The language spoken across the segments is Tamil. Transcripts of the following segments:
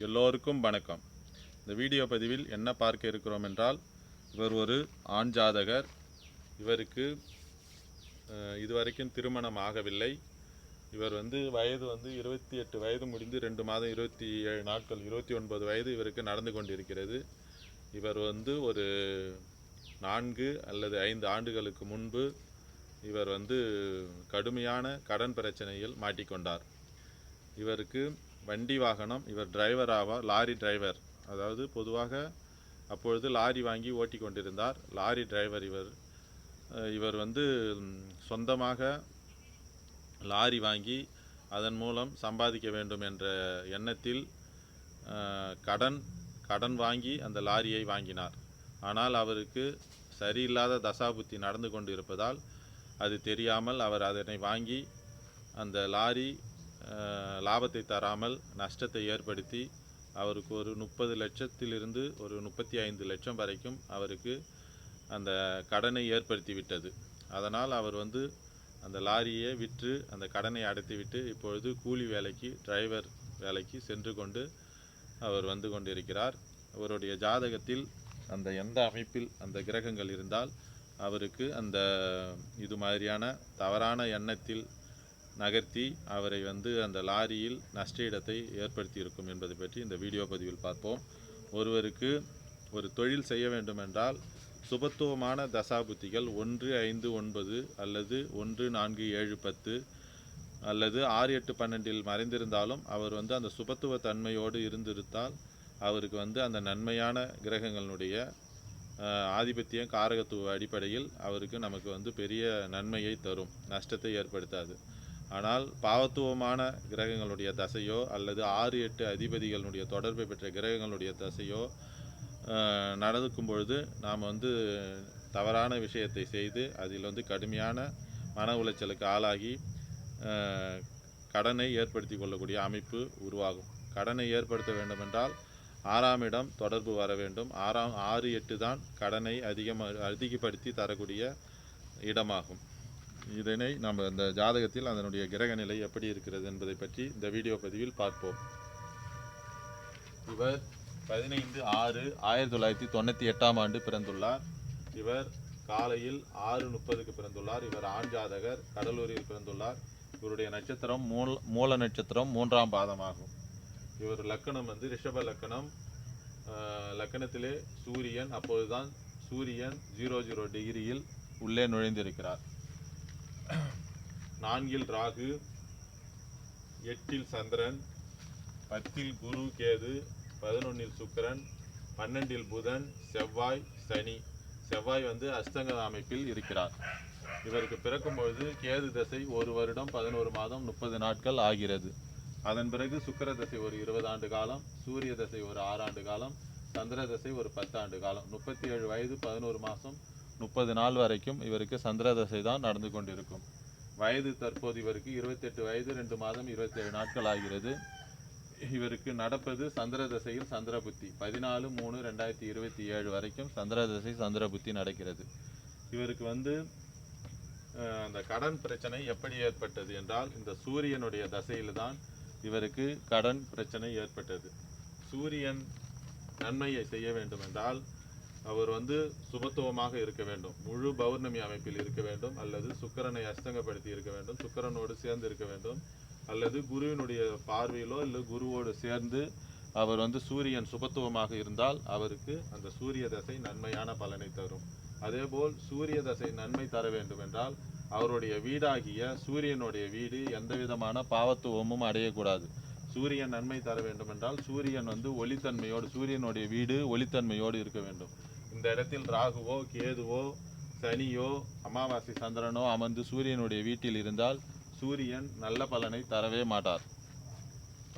எல்லோருக்கும் வணக்கம். இந்த வீடியோ பதிவில் என்ன பார்க்க இருக்கிறோம் என்றால், இவர் ஒரு ஆண் ஜாதகர். இவருக்கு இதுவரைக்கும் திருமணம் ஆகவில்லை. இவர் வயது 28 வயது முடிந்து 2 மாதம் 27 நாட்கள் 29 வயது இவருக்கு நடந்து கொண்டிருக்கிறது. இவர் ஒரு 4 அல்லது 5 ஆண்டுகளுக்கு முன்பு இவர் கடுமையான கடன் பிரச்சனையில் மாட்டிக்கொண்டார். இவருக்கு வண்டி வாகனம், இவர் டிரைவர் ஆவார், லாரி டிரைவர். அதாவது பொதுவாக அப்பொழுது லாரி வாங்கி ஓட்டி கொண்டிருந்தார். லாரி டிரைவர் இவர் சொந்தமாக லாரி வாங்கி அதன் மூலம் சம்பாதிக்க வேண்டும் என்ற எண்ணத்தில் கடன் வாங்கி அந்த லாரியை வாங்கினார். ஆனால் அவருக்கு சரியில்லாத தசாபுத்தி நடந்து கொண்டு இருப்பதால் அது தெரியாமல் அவர் அதனை வாங்கி அந்த லாரி லாபத்தை தராமல் நஷ்டத்தை ஏற்படுத்தி அவருக்கு ஒரு 30 லட்சத்திலிருந்து ஒரு 35 லட்சம் வரைக்கும் அவருக்கு அந்த கடனை ஏற்படுத்தி விட்டது. அதனால் அவர் அந்த லாரியை விற்று அந்த கடனை அடைத்துவிட்டு இப்பொழுது கூலி வேலைக்கு, டிரைவர் வேலைக்கு சென்று கொண்டு அவர் கொண்டிருக்கிறார். அவருடைய ஜாதகத்தில் அந்த எந்த அமைப்பில் அந்த கிரகங்கள் இருந்தால் அவருக்கு அந்த இது மாதிரியான தவறான எண்ணத்தில் நகர்த்தி அவரை அந்த லாரியில் நஷ்ட இடத்தை ஏற்படுத்தி இருக்கும் என்பதை பற்றி இந்த வீடியோ பதிவில் பார்ப்போம். ஒருவருக்கு ஒரு தொழில் செய்ய வேண்டுமென்றால் சுபத்துவமான தசாபுத்திகள் 1, 5, 9 அல்லது 1, 4, 7, 10 அல்லது 6, 8, 12 மறைந்திருந்தாலும் அவர் அந்த சுபத்துவ தன்மையோடு இருந்திருந்தால் அவருக்கு அந்த நன்மையான கிரகங்களுடைய ஆதிபத்தியம் காரகத்துவ அடிப்படையில் அவருக்கு நமக்கு பெரிய நன்மையை தரும், நஷ்டத்தை ஏற்படுத்தாது. ஆனால் பாவத்துவமான கிரகங்களுடைய தசையோ அல்லது 6, 8 அதிபதிகளுடைய தொடர்பை பெற்ற கிரகங்களுடைய தசையோ நடக்கும் பொழுது நாம் தவறான விஷயத்தை செய்து அதில் கடுமையான மன உளைச்சலுக்கு ஆளாகி கடனை ஏற்படுத்தி கொள்ளக்கூடிய அமைப்பு உருவாகும். கடனை ஏற்படுத்த வேண்டுமென்றால் 6ஆம் இடம் தொடர்பு வர வேண்டும். 6, 8 தான் கடனை அதிகப்படுத்தி தரக்கூடிய இடமாகும். இதனை நம்ம இந்த ஜாதகத்தில் அதனுடைய கிரக நிலை எப்படி இருக்கிறது என்பதை பற்றி இந்த வீடியோ பதிவில் பார்ப்போம். இவர் 15/6/1998 ஆண்டு பிறந்துள்ளார். இவர் காலையில் 6:30க்கு பிறந்துள்ளார். இவர் ஆண் ஜாதகர், கடலூரில் பிறந்துள்ளார். இவருடைய நட்சத்திரம் மூல நட்சத்திரம் 3ஆம் பாதமாகும். இவர் லக்கணம் ரிஷப லக்கணம். லக்கணத்திலே சூரியன், அப்போதுதான் சூரியன் 00 டிகிரியில் உள்ளே நுழைந்திருக்கிறார். 4 ராகு, 8 சந்திரன், 10 குரு கேது, 11 சுக்கிரன், 12 புதன், செவ்வாய், சனி. செவ்வாய் அஸ்தங்க அமைப்பில் இருக்கிறார். இவருக்கு பிறக்கும் பொழுது கேது தசை 1 வருடம் 11 மாதம் 30 நாட்கள் ஆகிறது. அதன் பிறகு சுக்கிர தசை ஒரு 20 ஆண்டு காலம், சூரிய தசை ஒரு 6 ஆண்டு காலம், சந்திர தசை ஒரு 10 ஆண்டு காலம். 37 வயது 11 மாதம் 30 நாள் வரைக்கும் இவருக்கு சந்திர தசை தான் நடந்து கொண்டிருக்கும். வயது தற்போது இவருக்கு 28 வயது 2 மாதம் 27 நாட்கள் ஆகிறது. இவருக்கு நடப்பது சந்திர தசையில் சந்திர புத்தி 14/3/2027 வரைக்கும் சந்திர தசை சந்திர புத்தி நடக்கிறது. இவருக்கு அந்த கடன் பிரச்சனை எப்படி ஏற்பட்டது என்றால், இந்த சூரியனுடைய தசையில் தான் இவருக்கு கடன் பிரச்சனை ஏற்பட்டது. சூரியன் நன்மையை செய்ய வேண்டும் என்றால் அவர் சுபத்துவமாக இருக்க வேண்டும், முழு பௌர்ணமி அமைப்பில் இருக்க வேண்டும், அல்லது சுக்கிரனை அஸ்தங்கப்படுத்தி இருக்க வேண்டும், சுக்கிரனோடு சேர்ந்து இருக்க வேண்டும், அல்லது குருவினுடைய பார்வையிலோ இல்லை குருவோடு சேர்ந்து அவர் சூரியன் சுபத்துவமாக இருந்தால் அவருக்கு அந்த சூரிய தசை நன்மையான பலனை தரும். அதேபோல் சூரிய தசை நன்மை தர வேண்டும் என்றால் அவருடைய வீடாகிய சூரியனுடைய வீடு எந்த விதமான பாவத்துவமும் அடையக்கூடாது. சூரியன் நன்மை தர வேண்டும் என்றால் சூரியன் ஒளித்தன்மையோடு, சூரியனுடைய வீடு ஒளித்தன்மையோடு இருக்க வேண்டும். இந்த இடத்தில் ராகுவோ, கேதுவோ, சனியோ, அமாவாசை சந்திரனோ அமர்ந்து சூரியனுடைய வீட்டில் இருந்தால் சூரியன் நல்ல பலனை தரவே மாட்டார்.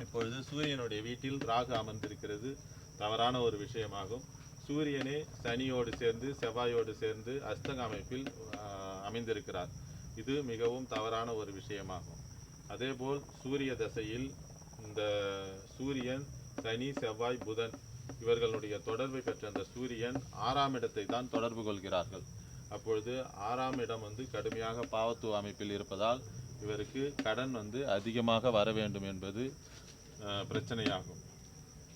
இப்பொழுது சூரியனுடைய வீட்டில் ராகு அமர்ந்திருக்கிறது தவறான ஒரு விஷயமாகும். சூரியனே சனியோடு சேர்ந்து செவ்வாயோடு சேர்ந்து அஸ்தங்க அமைப்பில் அமைந்திருக்கிறார். இது மிகவும் தவறான ஒரு விஷயமாகும். அதேபோல் சூரிய தசையில் இந்த சூரியன், சனி, செவ்வாய், புதன் இவர்களுடைய தொடர்பை பெற்ற அந்த சூரியன் 6ஆம் இடத்தை தான் தொடர்பு கொள்கிறார்கள். அப்பொழுது 6ஆம் இடம் கடுமையாக பாவத்துவ அமைப்பில் இருப்பதால் இவருக்கு கடன் அதிகமாக வர வேண்டும் என்பது பிரச்சனையாகும்.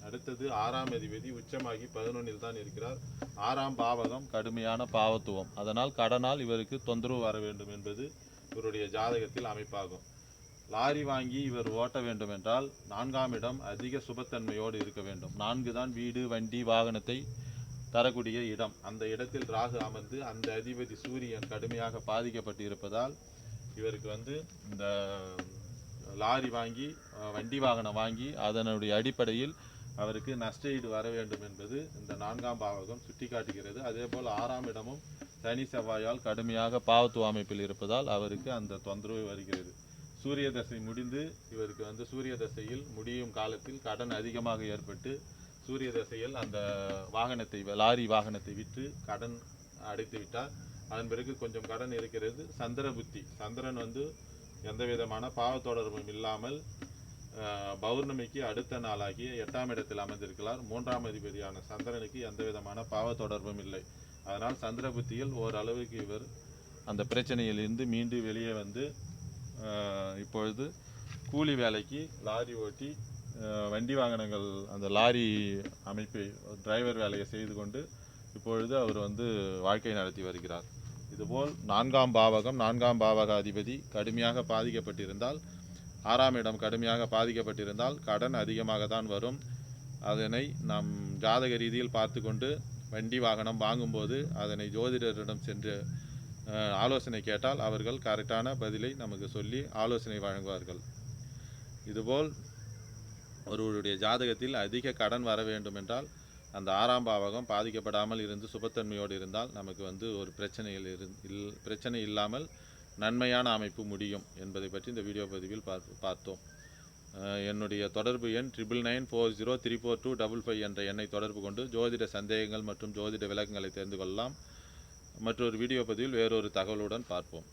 அடுத்தது 6ஆம் அதிபதி உச்சமாகி 11ல் தான் இருக்கிறார். 6ஆம் பாவகம் கடுமையான பாவத்துவம். அதனால் கடனால் இவருக்கு தொந்தரவு வர வேண்டும் என்பது இவருடைய ஜாதகத்தில் அமைப்பாகும். லாரி வாங்கி இவர் ஓட்ட வேண்டும் என்றால் 4ஆம் இடம் அதிக சுபத்தன்மையோடு இருக்க வேண்டும். 4 தான் வீடு வண்டி வாகனத்தை தரக்கூடிய இடம். அந்த இடத்தில் ராகு அமர்ந்து அந்த அதிபதி சூரியன் கடுமையாக பாதிக்கப்பட்டு இருப்பதால் இவருக்கு வந்து இந்த லாரி வாங்கி வண்டி வாகனம் வாங்கி அதனுடைய அடிப்படையில் அவருக்கு நஷ்டஈடு வர வேண்டும் என்பது இந்த 4ஆம் பாவகம் சுட்டி காட்டுகிறது. அதே போல் 6ஆம் இடமும் சனி செவ்வாயால் கடுமையாக பாவத்துவ அமைப்பில் இருப்பதால் அவருக்கு அந்த தொந்தரவு வருகிறது. சூரிய தசை முடிந்து இவருக்கு வந்து சூரிய தசையில் முடியும் காலத்தில் கடன் அதிகமாக ஏற்பட்டு சூரிய தசையில் அந்த வாகனத்தை லாரி வாகனத்தை விற்று கடன் அடைத்து விட்டார். அதன் பிறகு கொஞ்சம் கடன் இருக்கிறது. சந்திர புத்தி, சந்திரன் வந்து எந்த விதமான பாவ தொடர்பும் இல்லாமல் பௌர்ணமிக்கு அடுத்த நாளாகிய 8ஆம் இடத்தில் அமர்ந்திருக்கிறார். 3ஆம் அதிபதியான சந்திரனுக்கு எந்த விதமான பாவ தொடர்பும் இல்லை. அதனால் சந்திர புத்தியில் ஓரளவுக்கு இவர் அந்த பிரச்சனையிலிருந்து மீண்டு வெளியே வந்து இப்பொழுது கூலி வேலைக்கு லாரி ஓட்டி வண்டி வாகனங்கள் அந்த லாரி அமைப்பை டிரைவர் வேலையை செய்து கொண்டு இப்பொழுது அவர் வந்து வாழ்க்கை நடத்தி வருகிறார். இதுபோல் 4ஆம் பாவகம் 4ஆம் பாவக அதிபதி கடுமையாக பாதிக்கப்பட்டிருந்தால் 6ஆம் இடம் கடுமையாக பாதிக்கப்பட்டிருந்தால் கடன் அதிகமாக தான் வரும். அதனை நாம் ஜாதக ரீதியில் பார்த்து கொண்டு வண்டி வாகனம் வாங்கும்போது அதனை ஜோதிடரிடம் சென்று ஆலோசனை கேட்டால் அவர்கள் கரெக்டான பதிலை நமக்கு சொல்லி ஆலோசனை வழங்குவார்கள். இதுபோல் ஒருவருடைய ஜாதகத்தில் அதிக கடன் வர வேண்டும் என்றால் அந்த 6ஆம் பாவகம் பாதிக்கப்படாமல் இருந்து சுபத்தன்மையோடு இருந்தால் நமக்கு வந்து ஒரு பிரச்சனை இல்லாமல் நன்மையான அமைப்பு முடியும் என்பதை பற்றி இந்த வீடியோ பதிவில் பார்த்தோம். என்னுடைய தொடர்பு எண் 9994034255 என்ற எண்ணை தொடர்பு கொண்டு ஜோதிட சந்தேகங்கள் மற்றும் ஜோதிட விளக்கங்களை தெரிந்து கொள்ளலாம். மற்றொரு வீடியோ பதிவில் வேறொரு தகவலுடன் பார்ப்போம்.